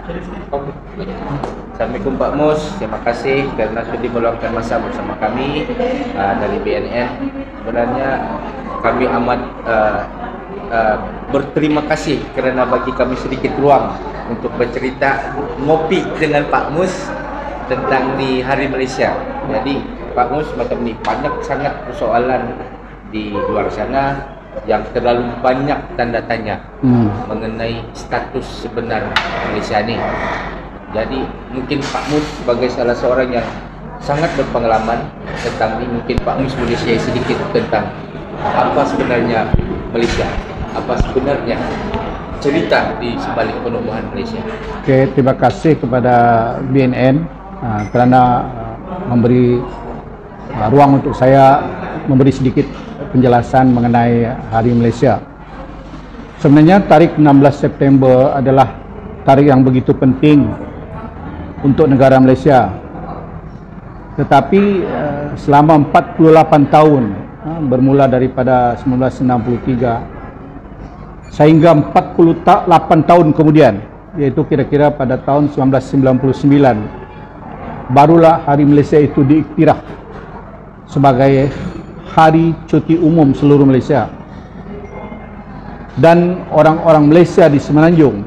Assalamualaikum Pak Mus, terima kasih kerana sudah meluangkan masa bersama kami dari BNN. Sebenarnya kami amat berterima kasih kerana bagi kami sedikit ruang untuk bercerita ngopi dengan Pak Mus tentang di Hari Malaysia. Jadi Pak Mus macam ni, banyak sangat persoalan di luar sana yang terlalu banyak tanda tanya mengenai status sebenar Malaysia ni. Jadi mungkin Pak Mus sebagai salah seorang yang sangat berpengalaman tentang ini, mungkin Pak Mus boleh share sedikit tentang apa sebenarnya Malaysia, apa sebenarnya cerita di sebalik penubuhan Malaysia. Okey, terima kasih kepada BNN kerana memberi ruang untuk saya memberi sedikit penjelasan mengenai Hari Malaysia. Sebenarnya tarikh 16 September adalah tarikh yang begitu penting untuk negara Malaysia. Tetapi selama 48 tahun, bermula daripada 1963 sehingga 48 tahun kemudian, iaitu kira-kira pada tahun 1999, barulah Hari Malaysia itu diiktiraf sebagai Hari Cuti Umum seluruh Malaysia. Dan orang-orang Malaysia di Semenanjung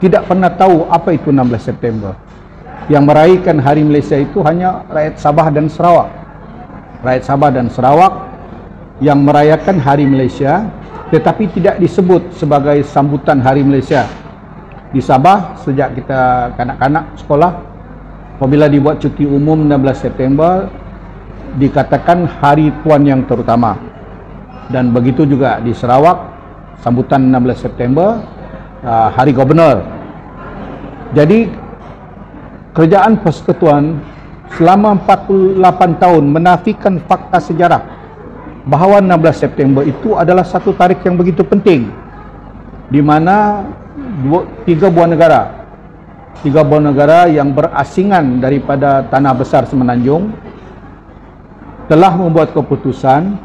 tidak pernah tahu apa itu 16 September. Yang meraihkan Hari Malaysia itu hanya rakyat Sabah dan Sarawak. Rakyat Sabah dan Sarawak yang merayakan Hari Malaysia, tetapi tidak disebut sebagai sambutan Hari Malaysia. Di Sabah, sejak kita kanak-kanak sekolah, apabila dibuat cuti umum 16 September, dikatakan Hari Tuan yang terutama. Dan begitu juga di Sarawak, sambutan 16 September, Hari Gubernur. Jadi kerajaan Persekutuan selama 48 tahun menafikan fakta sejarah bahawa 16 September itu adalah satu tarikh yang begitu penting, di mana tiga buah negara yang berasingan daripada tanah besar Semenanjung telah membuat keputusan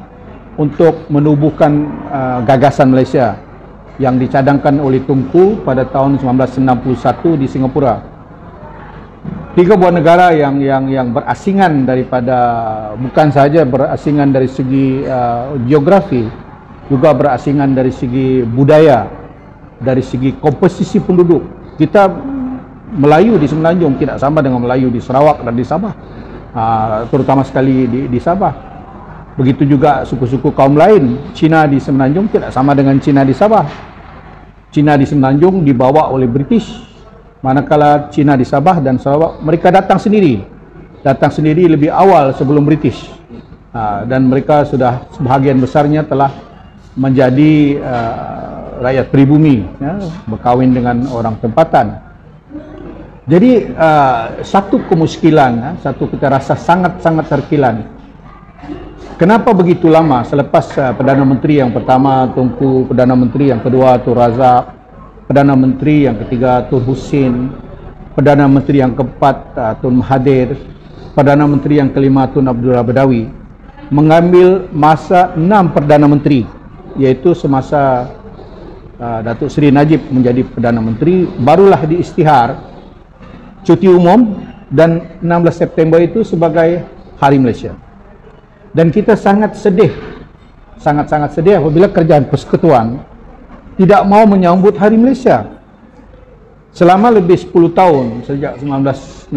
untuk menubuhkan gagasan Malaysia yang dicadangkan oleh Tunku pada tahun 1961 di Singapura. Tiga buah negara yang berasingan daripada, bukan sahaja berasingan dari segi geografi, juga berasingan dari segi budaya, dari segi komposisi penduduk. Kita Melayu di Semenanjung tidak sama dengan Melayu di Sarawak dan di Sabah, terutama sekali di Sabah. Begitu juga suku-suku kaum lain. Cina di Semenanjung tidak sama dengan Cina di Sabah. Cina di Semenanjung dibawa oleh British, manakala Cina di Sabah dan Sarawak mereka datang sendiri lebih awal sebelum British, dan mereka sudah sebahagian besarnya telah menjadi rakyat pribumi, berkahwin dengan orang tempatan. Jadi satu kemuskilan, satu kita rasa sangat-sangat terkilan. Kenapa begitu lama selepas Perdana Menteri yang pertama Tunku, Perdana Menteri yang kedua Tun Razak, Perdana Menteri yang ketiga Tun Husin, Perdana Menteri yang keempat Tun Mahathir, Perdana Menteri yang kelima Tun Abdullah Badawi, mengambil masa 6 Perdana Menteri, iaitu semasa Datuk Seri Najib menjadi Perdana Menteri, barulah diisytihar cuti umum dan 16 September itu sebagai Hari Malaysia. Dan kita sangat sedih, sangat-sangat sedih apabila kerajaan Persekutuan tidak mau menyambut Hari Malaysia. Selama lebih 10 tahun, sejak 1999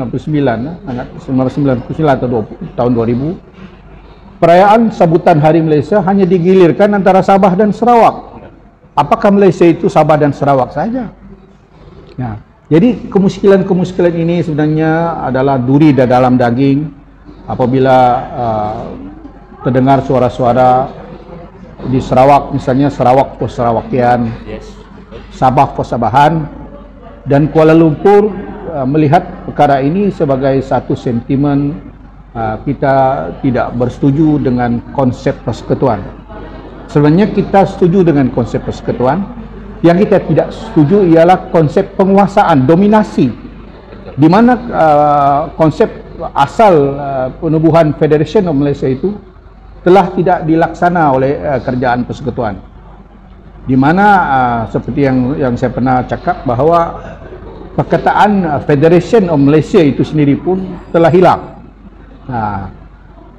atau tahun 2000, perayaan sambutan Hari Malaysia hanya digilirkan antara Sabah dan Sarawak. Apakah Malaysia itu Sabah dan Sarawak saja? Nah, jadi kemuskilan-kemuskilan ini sebenarnya adalah duri di dalam daging. Apabila terdengar suara-suara di Sarawak, misalnya Sarawak pos Sarawakian, Sabah pos Sabahan, dan Kuala Lumpur melihat perkara ini sebagai satu sentimen kita tidak bersetuju dengan konsep persekutuan. Sebenarnya kita setuju dengan konsep persekutuan. Yang kita tidak setuju ialah konsep penguasaan, dominasi, di mana konsep asal penubuhan Federation of Malaysia itu telah tidak dilaksana oleh kerajaan persekutuan. Di mana seperti yang saya pernah cakap bahawa perkataan Federation of Malaysia itu sendiri pun telah hilang.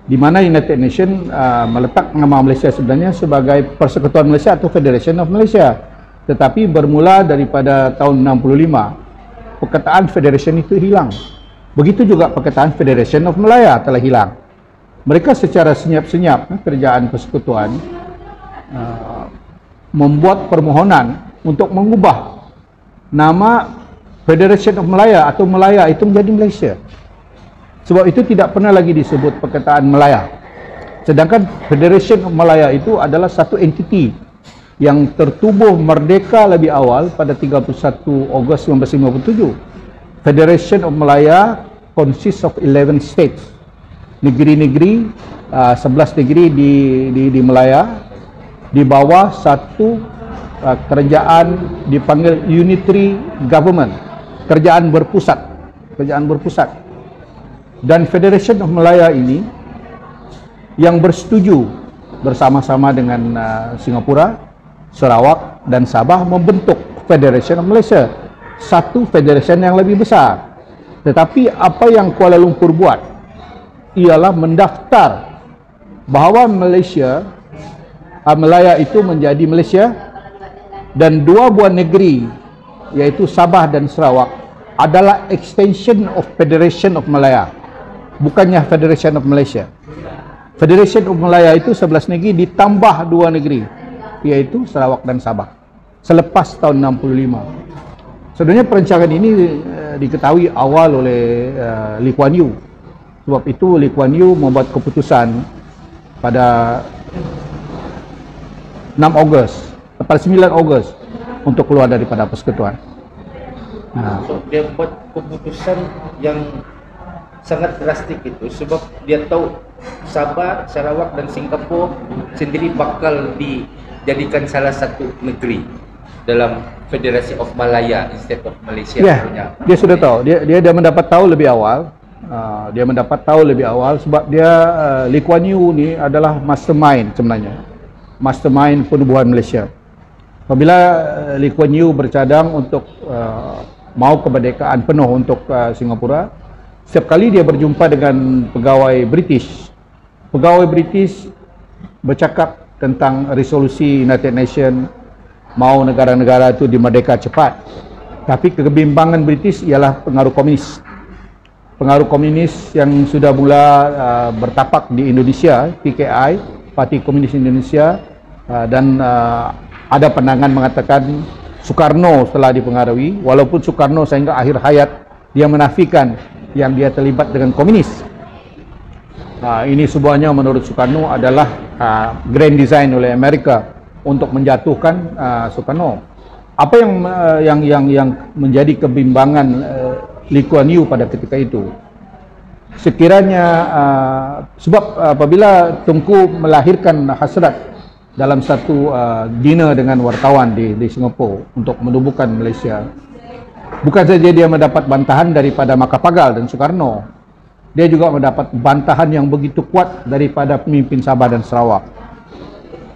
Di mana United Nations meletak nama Malaysia sebenarnya sebagai Persekutuan Malaysia atau Federation of Malaysia. Tetapi bermula daripada tahun 65, perkataan Federation itu hilang. Begitu juga perkataan Federation of Malaya telah hilang. Mereka secara senyap-senyap, kerajaan persekutuan membuat permohonan untuk mengubah nama Federation of Malaya atau Malaya itu menjadi Malaysia. Sebab itu tidak pernah lagi disebut perkataan Malaya. Sedangkan Federation of Malaya itu adalah satu entiti yang tertubuh merdeka lebih awal pada 31 Ogos 1957. Federation of Malaya consists of 11 states. Negeri-negeri, 11 negeri di Malaya, di bawah satu kerajaan dipanggil Unitary Government, kerajaan berpusat. Dan Federation of Malaya ini yang bersetuju bersama-sama dengan Singapura, Sarawak dan Sabah membentuk Federation of Malaysia, satu federation yang lebih besar. Tetapi apa yang Kuala Lumpur buat ialah mendaftar bahawa Malaya itu menjadi Malaysia, dan dua buah negeri iaitu Sabah dan Sarawak adalah extension of Federation of Malaya, bukannya Federation of Malaysia. Federation of Malaya itu 11 negeri ditambah dua negeri iaitu Sarawak dan Sabah selepas tahun 65. Sebenarnya perancangan ini diketahui awal oleh Lee Kuan Yew. Sebab itu Lee Kuan Yew membuat keputusan pada 9 Ogos untuk keluar daripada persekutuan. So, dia buat keputusan yang sangat drastik itu sebab dia tahu Sabah, Sarawak dan Singapura sendiri bakal dijadikan salah satu negeri dalam Federasi of Malaya instead of Malaysia. Dia sudah tahu. Dia mendapat tahu lebih awal. Sebab dia Lee Kuan Yew ni adalah mastermind sebenarnya. Mastermind penubuhan Malaysia. Apabila Lee Kuan Yew bercadang untuk mau kemerdekaan penuh untuk Singapura, setiap kali dia berjumpa dengan pegawai British bercakap tentang resolusi United Nations, mau negara-negara itu dimerdeka cepat. Tapi kebimbangan British ialah pengaruh komunis. Pengaruh komunis yang sudah mula bertapak di Indonesia, PKI, Parti Komunis Indonesia, dan ada pandangan mengatakan Soekarno telah dipengaruhi, walaupun Soekarno sehingga akhir hayat dia menafikan yang dia terlibat dengan komunis. Ini semuanya menurut Soekarno adalah grand design oleh Amerika untuk menjatuhkan Soekarno. Apa yang menjadi kebimbangan Lee Kuan Yew pada ketika itu? Sekiranya sebab apabila Tunku melahirkan hasrat dalam satu dinner dengan wartawan di Singapura untuk menubuhkan Malaysia, bukan saja dia mendapat bantahan daripada Makapagal dan Soekarno, dia juga mendapat bantahan yang begitu kuat daripada pemimpin Sabah dan Sarawak.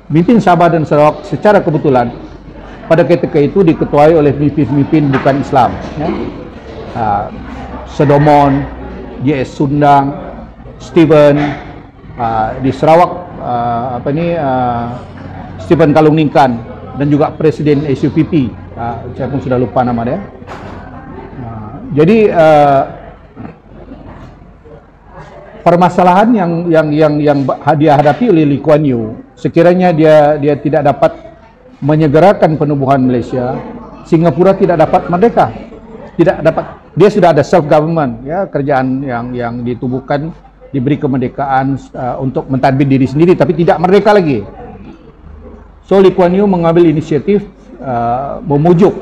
Pemimpin Sabah dan Sarawak secara kebetulan pada ketika itu diketuai oleh pemimpin bukan Islam, ya. Sodomon, J.S. Sundang, Stephen, di Sarawak Stephen Kalung Ningkan, dan juga Presiden SUPP, saya pun sudah lupa nama dia. Jadi permasalahan yang dia hadapi oleh Lee Kuan Yew, sekiranya dia tidak dapat menyegerakan penubuhan Malaysia, Singapura tidak dapat merdeka. Dia sudah ada self government, ya, kerajaan yang ditubuhkan, diberi kemerdekaan untuk mentadbir diri sendiri, tapi tidak merdeka lagi. So Lee Kuan Yew mengambil inisiatif memujuk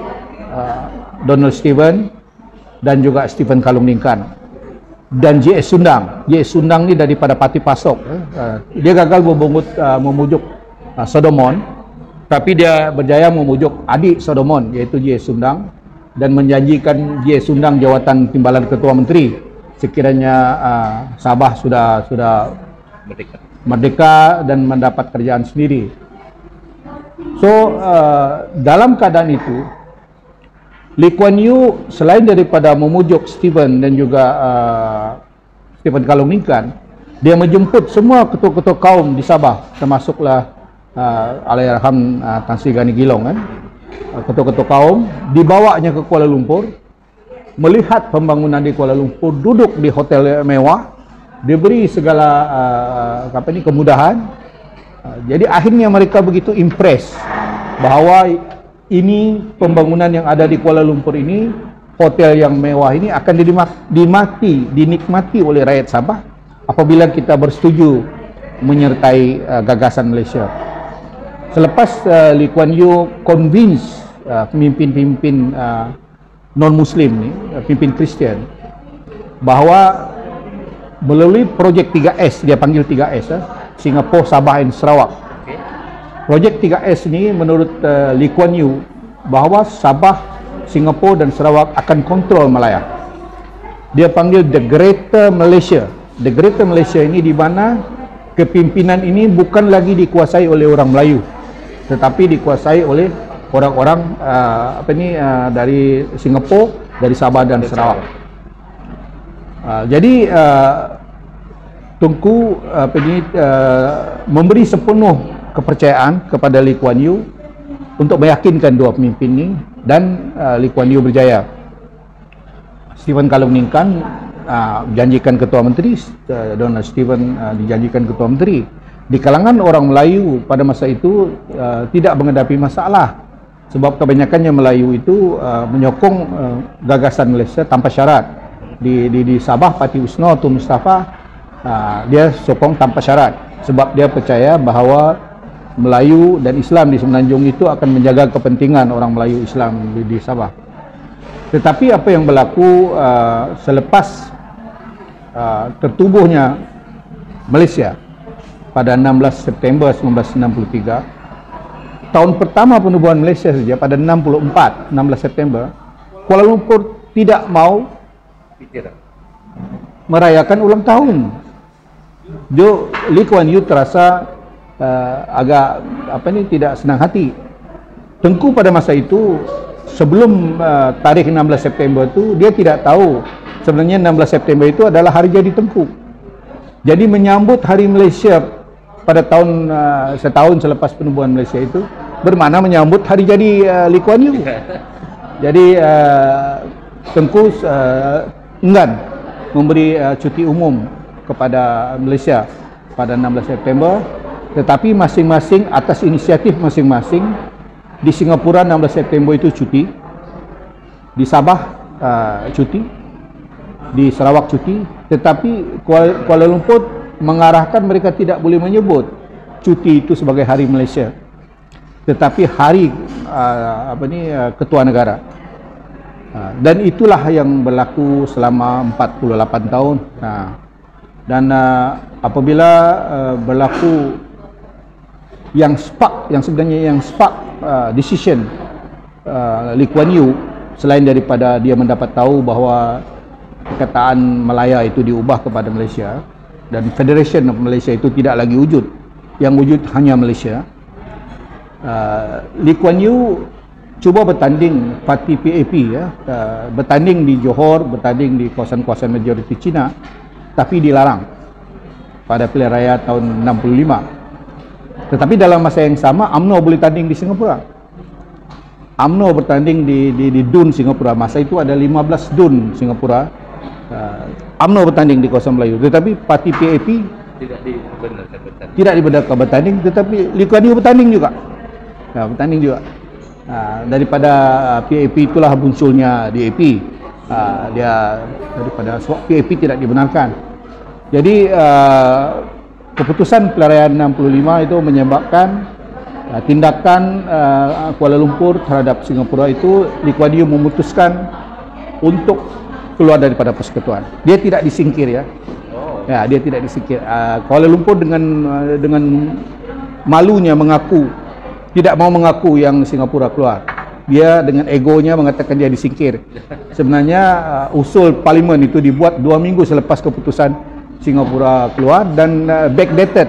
Donald Stephen dan juga Stephen Kalung Ningkan dan J.S. Sundang. J.S. Sundang ni daripada Parti PASOK. Dia gagal memujuk Sodomon, tapi dia berjaya memujuk adik Sodomon iaitu J.S. Sundang, dan menjanjikan J.S. Sundang jawatan Timbalan Ketua Menteri sekiranya Sabah sudah merdeka dan mendapat kerajaan sendiri. So dalam keadaan itu Lee Kuan Yew selain daripada memujuk Stephen dan juga Stephen Kalungingkan, dia menjemput semua ketua-ketua kaum di Sabah, termasuklah Allahyarham Tan Sri Gani Gilong kan. Ketua-ketua kaum dibawanya ke Kuala Lumpur, melihat pembangunan di Kuala Lumpur, duduk di hotel mewah, diberi segala kemudahan. Jadi akhirnya mereka begitu impress bahawa ini pembangunan yang ada di Kuala Lumpur ini, hotel yang mewah ini akan dinikmati oleh rakyat Sabah apabila kita bersetuju menyertai gagasan Malaysia. Selepas Lee Kuan Yew convince pemimpin-pemimpin non-Muslim ni, pemimpin Kristian, bahawa melalui projek 3S, dia panggil 3S, Singapura, Sabah dan Sarawak. Projek 3S ni menurut Lee Kuan Yew bahawa Sabah, Singapura dan Sarawak akan kontrol Malaya. Dia panggil the Greater Malaysia. The Greater Malaysia ini di mana kepimpinan ini bukan lagi dikuasai oleh orang Melayu, tetapi dikuasai oleh orang-orang dari Singapura, dari Sabah dan Sarawak. Jadi Tunku memberi sepenuh kepercayaan kepada Lee Kuan Yew untuk meyakinkan dua pemimpin ini, dan Lee Kuan Yew berjaya. Stephen Kalungingkan janjikan ketua menteri, Donald Stephen dijanjikan ketua menteri. Di kalangan orang Melayu pada masa itu tidak menghadapi masalah, sebab kebanyakannya Melayu itu menyokong gagasan Malaysia tanpa syarat. Di Sabah, Pati Usno Tun Mustafa dia sokong tanpa syarat, sebab dia percaya bahawa Melayu dan Islam di Semenanjung itu akan menjaga kepentingan orang Melayu Islam di Sabah. Tetapi apa yang berlaku selepas tertubuhnya Malaysia pada 16 September 1963, tahun pertama penubuhan Malaysia saja pada 16 September, Kuala Lumpur tidak mau merayakan ulang tahun. Lee Kuan Yew terasa agak tidak senang hati. Tengku pada masa itu, sebelum tarikh 16 September itu, dia tidak tahu sebenarnya 16 September itu adalah hari jadi Tengku. Jadi menyambut hari Malaysia pada tahun setahun selepas penubuhan Malaysia itu bermakna menyambut hari jadi Lee Kuan Yew. Jadi Tengku enggan memberi cuti umum kepada Malaysia pada 16 September, tetapi masing-masing atas inisiatif masing-masing. Di Singapura 16 September itu cuti, di Sabah cuti, di Sarawak cuti, tetapi Kuala Lumpur mengarahkan mereka tidak boleh menyebut cuti itu sebagai hari Malaysia, tetapi hari ketua negara. Dan itulah yang berlaku selama 48 tahun. Dan apabila berlaku yang sebenarnya spark decision Lee Kuan Yew, selain daripada dia mendapat tahu bahawa perkataan Malaya itu diubah kepada Malaysia dan Federation of Malaysia itu tidak lagi wujud, yang wujud hanya Malaysia, Lee Kuan Yew cuba bertanding parti PAP, bertanding di Johor, bertanding di kawasan-kawasan majoriti Cina, tapi dilarang pada pilihan raya tahun 65. Tetapi dalam masa yang sama, UMNO boleh tanding di Singapura. UMNO bertanding di Dun Singapura. Masa itu ada 15 Dun Singapura. UMNO bertanding di kawasan Melayu, tetapi parti PAP tidak dibenarkan bertanding. Tetapi Lee Kuan Yew bertanding juga. Bertanding juga. Daripada PAP itulah munculnya DAP. Dia daripada PAP tidak dibenarkan. Jadi keputusan pelarian 65 itu menyebabkan tindakan Kuala Lumpur terhadap Singapura itu. Lee Kuan Yew memutuskan untuk keluar daripada persekutuan. Dia tidak disingkir, ya. Dia tidak disingkir. Kuala Lumpur dengan malunya tidak mau mengaku yang Singapura keluar. Dia dengan egonya mengatakan dia disingkir. Sebenarnya usul parlimen itu dibuat 2 minggu selepas keputusan Singapura keluar, dan backdated.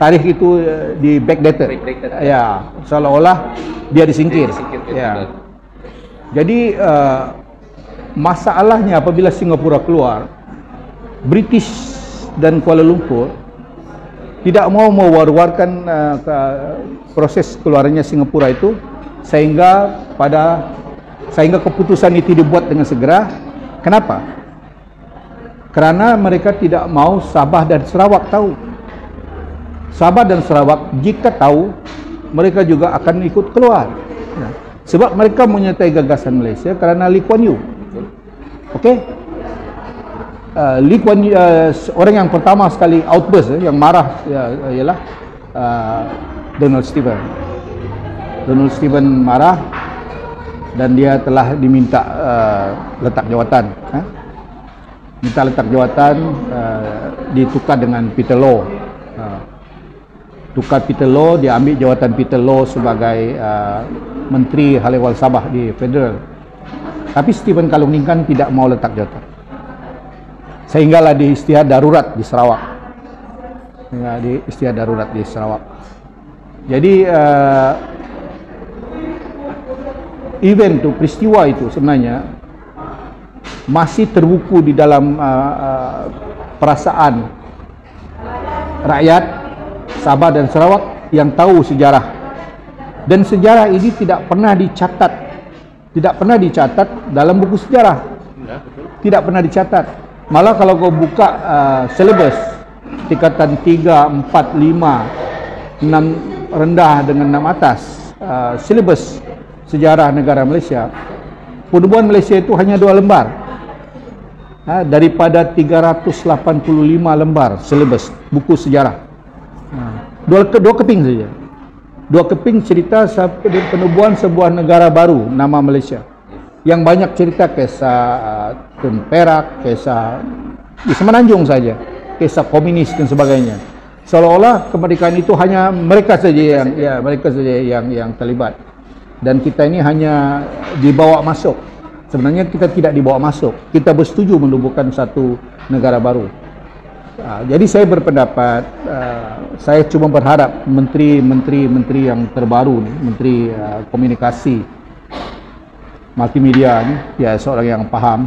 Tarikh itu di backdated. Ya, seolah-olah dia disingkir. Ya. Jadi masalahnya apabila Singapura keluar, British dan Kuala Lumpur tidak mau mewar-warkan proses keluarnya Singapura itu, sehingga keputusan itu dibuat dengan segera. Kenapa? Karena mereka tidak mau Sabah dan Sarawak tahu. Sabah dan Sarawak jika tahu, mereka juga akan ikut keluar. Sebab mereka menyertai gagasan Malaysia kerana Lee Kuan Yew. Okey? Lee Kuan Yew, orang yang pertama sekali outburst, yang marah ialah Donald Stephen. Donald Stephen marah dan dia telah diminta letak jawatan. Minta letak jawatan, ditukar dengan Peter Low. Tukar Peter Low, dia ambil jawatan Peter Low sebagai Menteri Hal Ehwal Sabah di Federal. Tapi Stephen Kaluningkan tidak mau letak jawatan, sehinggalah di istiadat darurat di Sarawak. Jadi event itu, peristiwa itu sebenarnya masih terbuku di dalam perasaan rakyat Sabah dan Sarawak yang tahu sejarah. Dan sejarah ini tidak pernah dicatat dalam buku sejarah. Tidak pernah dicatat. Malah kalau kau buka silabus tingkatan 3, 4, 5, 6 rendah dengan 6 atas, silabus sejarah negara Malaysia, penubuhan Malaysia itu hanya 2 lembar. Daripada 385 lembar silabus buku sejarah. Dua keping saja. 2 keping cerita penubuhan sebuah negara baru nama Malaysia. Yang banyak cerita kisah Tun Perak, kisah di Semenanjung saja, kisah komunis dan sebagainya. Seolah-olah kemerdekaan itu hanya mereka saja yang terlibat. Dan kita ini hanya dibawa masuk. Sebenarnya kita tidak dibawa masuk. Kita bersetuju menubuhkan satu negara baru. Jadi saya berpendapat, saya cuma berharap menteri yang terbaru, menteri komunikasi multimedia ni, ya seorang yang faham,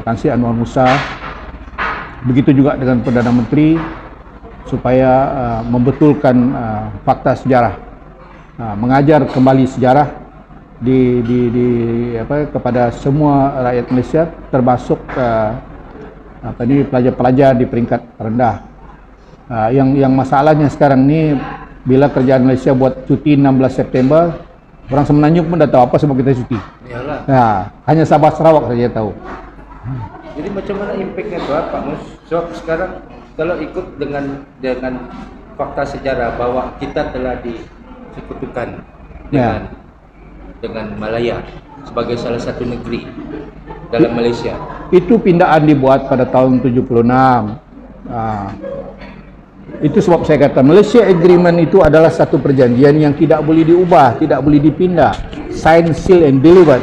Tan Sri Anwar Musa, begitu juga dengan Perdana Menteri, supaya membetulkan fakta sejarah, mengajar kembali sejarah kepada semua rakyat Malaysia, termasuk pelajar-pelajar di peringkat rendah. Yang masalahnya sekarang ni, bila kerajaan Malaysia buat cuti 16 September, orang Semenanjung pun dah tahu apa sebab kita cuti. Iyalah. Hanya Sabah Sarawak saja tahu. Jadi macam mana impaknya tu Pak Mus? Sebab sekarang kalau ikut dengan fakta sejarah bahawa kita telah disekutukan dengan Malaya sebagai salah satu negeri dalam Malaysia. Itu pindaan dibuat pada tahun 76. Itu sebab saya kata Malaysia Agreement itu adalah satu perjanjian yang tidak boleh diubah, tidak boleh dipindah. Sign, seal and delivered.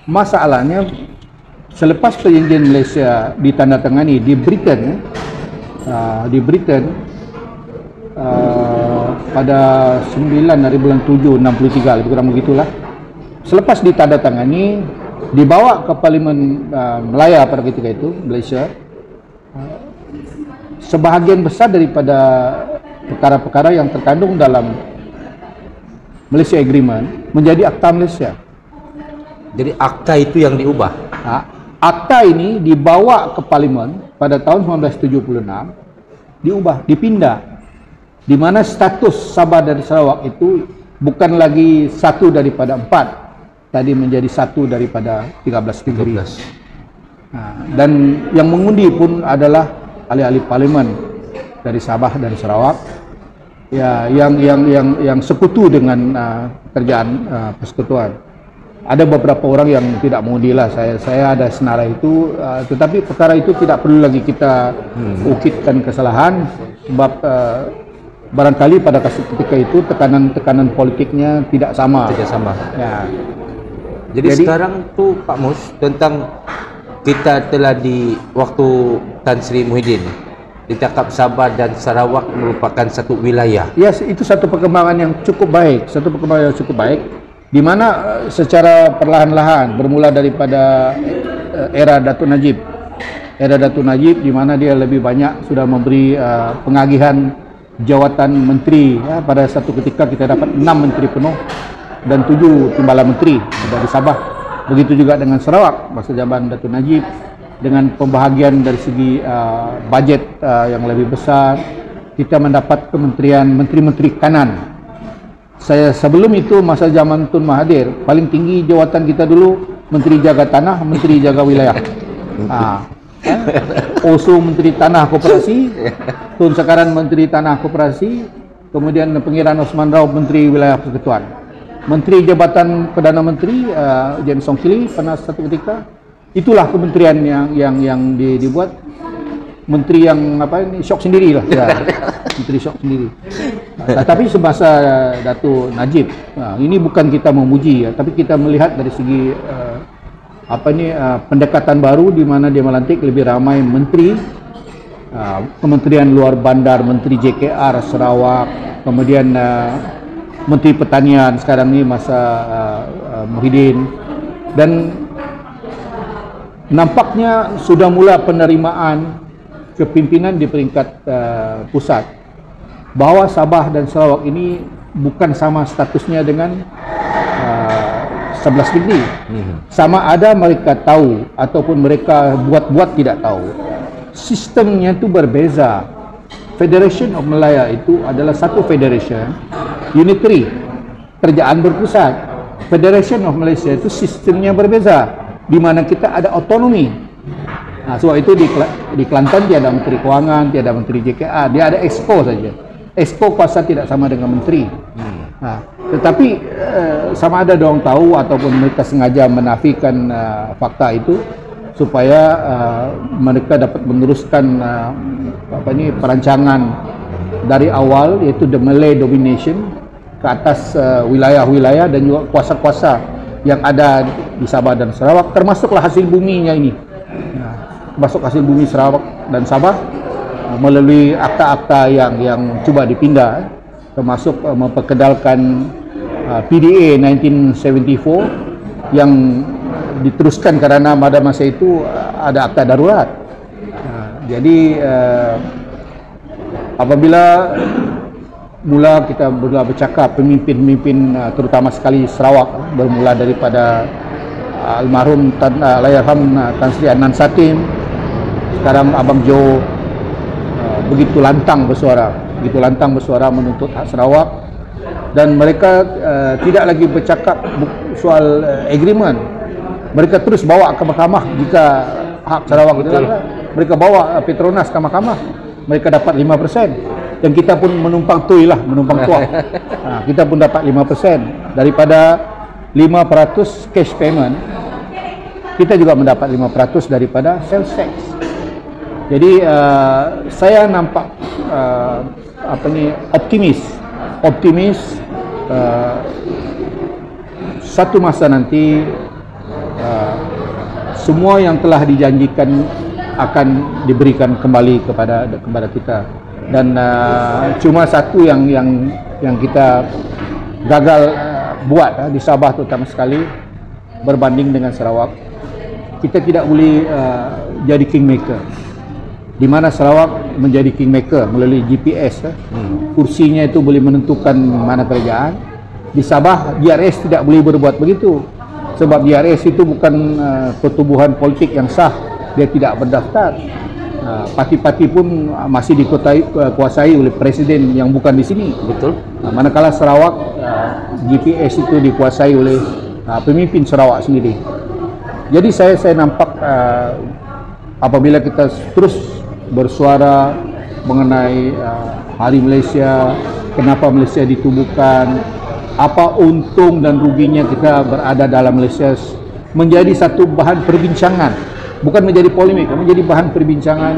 Masalahnya selepas perjanjian Malaysia ditandatangani di Britain, pada 9 hari bulan 7 63, lebih kurang begitulah. Selepas ditandatangani, dibawa ke Parlimen Melaya pada ketika itu, Malaysia, sebahagian besar daripada perkara-perkara yang terkandung dalam Malaysia Agreement menjadi Akta Malaysia. Jadi akta itu yang diubah. Akta ini dibawa ke Parlimen pada tahun 1976, diubah, dipindah, di mana status Sabah dan Sarawak itu bukan lagi satu daripada 4, tadi menjadi satu daripada 13 negeri. Dan yang mengundi pun adalah ahli-ahli Parlimen dari Sabah dan Sarawak, ya, yang sekutu dengan kerajaan persekutuan. Ada beberapa orang yang tidak mengundilah, saya ada senarai itu, tetapi perkara itu tidak perlu lagi kita ukitkan kesalahan, sebab barangkali pada ketika itu tekanan politiknya tidak sama. Ya. Jadi sekarang tu Pak Mus, tentang kita telah di waktu Tan Sri Muhyiddin ditangkap Sabah dan Sarawak merupakan satu wilayah. Ya, itu satu perkembangan yang cukup baik, di mana secara perlahan-lahan bermula daripada era Datuk Najib. Era Datuk Najib di mana dia lebih banyak sudah memberi pengagihan jawatan menteri. Pada satu ketika kita dapat 6 menteri penuh dan 7 timbalan menteri dari Sabah. Begitu juga dengan Sarawak masa zaman Datuk Najib, dengan pembahagian dari segi bajet yang lebih besar. Kita mendapat kementerian menteri-menteri kanan. Saya sebelum itu masa zaman Tun Mahathir, paling tinggi jawatan kita dulu Menteri Jaga Tanah, Menteri Jaga Wilayah. Oso Menteri Tanah Koperasi, Tun Sekaran Menteri Tanah Koperasi, kemudian Pengiran Osman Rao Menteri Wilayah Persekutuan. Menteri Jabatan Perdana Menteri James Song Kili pernah satu ketika. Itulah kementerian yang dibuat. Menteri yang syok sendirilah. Menteri syok sendiri. Tapi semasa Datuk Najib, ini bukan kita memuji tapi kita melihat dari segi pendekatan baru di mana dia melantik lebih ramai menteri, Kementerian Luar Bandar, Menteri JKR Sarawak, kemudian Menteri Pertanian sekarang ni masa Muhyiddin, dan nampaknya sudah mula penerimaan kepimpinan di peringkat pusat bahawa Sabah dan Sarawak ini bukan sama statusnya dengan 11 negeri. Sama ada mereka tahu ataupun mereka buat-buat tidak tahu. Sistemnya itu berbeza. Federation of Malaya itu adalah satu federation unitary, kerajaan berpusat. Federation of Malaysia itu sistemnya berbeza, di mana kita ada otonomi. Sebab itu di Kelantan tiada Menteri Kewangan, tiada Menteri JKA, dia ada exco saja. Exco kuasa tidak sama dengan menteri. Tetapi sama ada diorang tahu ataupun mereka sengaja menafikan fakta itu supaya mereka dapat meneruskan perancangan dari awal, iaitu the Malay domination ke atas wilayah-wilayah dan juga kuasa-kuasa yang ada di Sabah dan Sarawak, termasuklah hasil buminya ini. Masuk hasil bumi Sarawak dan Sabah melalui akta-akta yang cuba dipindah, termasuk memperkedalkan PDA 1974 yang diteruskan kerana pada masa itu ada akta darurat. Jadi apabila mula kita bercakap pemimpin-pemimpin terutama sekali Sarawak, bermula daripada almarhum Allahyarham Tan Sri Adnan Satin, sekarang Abang Jo begitu lantang bersuara menuntut hak Sarawak, dan mereka tidak lagi bercakap soal agreement. Mereka terus bawa ke mahkamah jika hak Sarawak itu dilanggar. Mereka bawa Petronas ke mahkamah, mereka dapat 5%, dan kita pun menumpang tuah. Kita pun dapat 5% daripada 5% cash payment. Kita juga mendapat 5% daripada sales tax. Jadi saya nampak optimis satu masa nanti semua yang telah dijanjikan akan diberikan kembali kepada kita, dan cuma satu yang kita gagal buat di Sabah terutama sekali berbanding dengan Sarawak. Kita tidak boleh jadi kingmaker, di mana Sarawak menjadi kingmaker melalui GPS. Kursinya itu boleh menentukan mana kerajaan. Di Sabah DRS tidak boleh berbuat begitu, sebab DRS itu bukan pertubuhan politik yang sah, dia tidak berdaftar. Parti-parti pun masih dikuasai oleh presiden yang bukan di sini. Betul. Manakala Sarawak GPS itu dikuasai oleh pemimpin Sarawak sendiri. Jadi saya nampak apabila kita terus bersuara mengenai Hari Malaysia, kenapa Malaysia ditubuhkan, apa untung dan ruginya kita berada dalam Malaysia, menjadi satu bahan perbincangan, bukan menjadi polemik, menjadi bahan perbincangan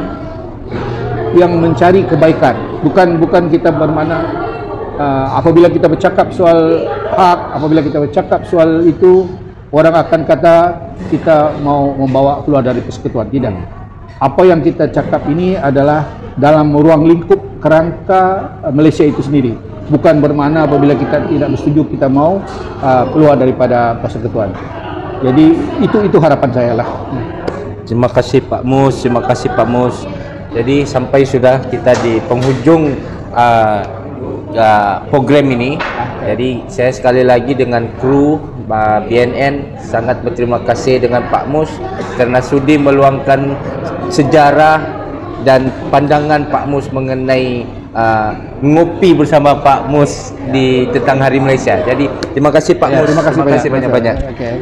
yang mencari kebaikan. Bukan kita bermakna apabila kita bercakap soal hak, apabila kita bercakap soal itu, orang akan kata kita mau membawa keluar dari persekutuan. Tidak. Apa yang kita cakap ini adalah dalam ruang lingkup kerangka Malaysia itu sendiri. bukan bermakna apabila kita tidak bersetuju kita mau keluar daripada persekutuan. Jadi itu harapan saya lah. Terima kasih Pak Mus, terima kasih Pak Mus. Jadi sampai sudah kita di penghujung program ini. Jadi saya sekali lagi dengan kru BNN sangat berterima kasih dengan Pak Mus kerana sudi meluangkan sejarah dan pandangan Pak Mus mengenai ngopi bersama Pak Mus di tentang Hari Malaysia. Jadi terima kasih Pak Mus. Terima kasih banyak-banyak. Okay.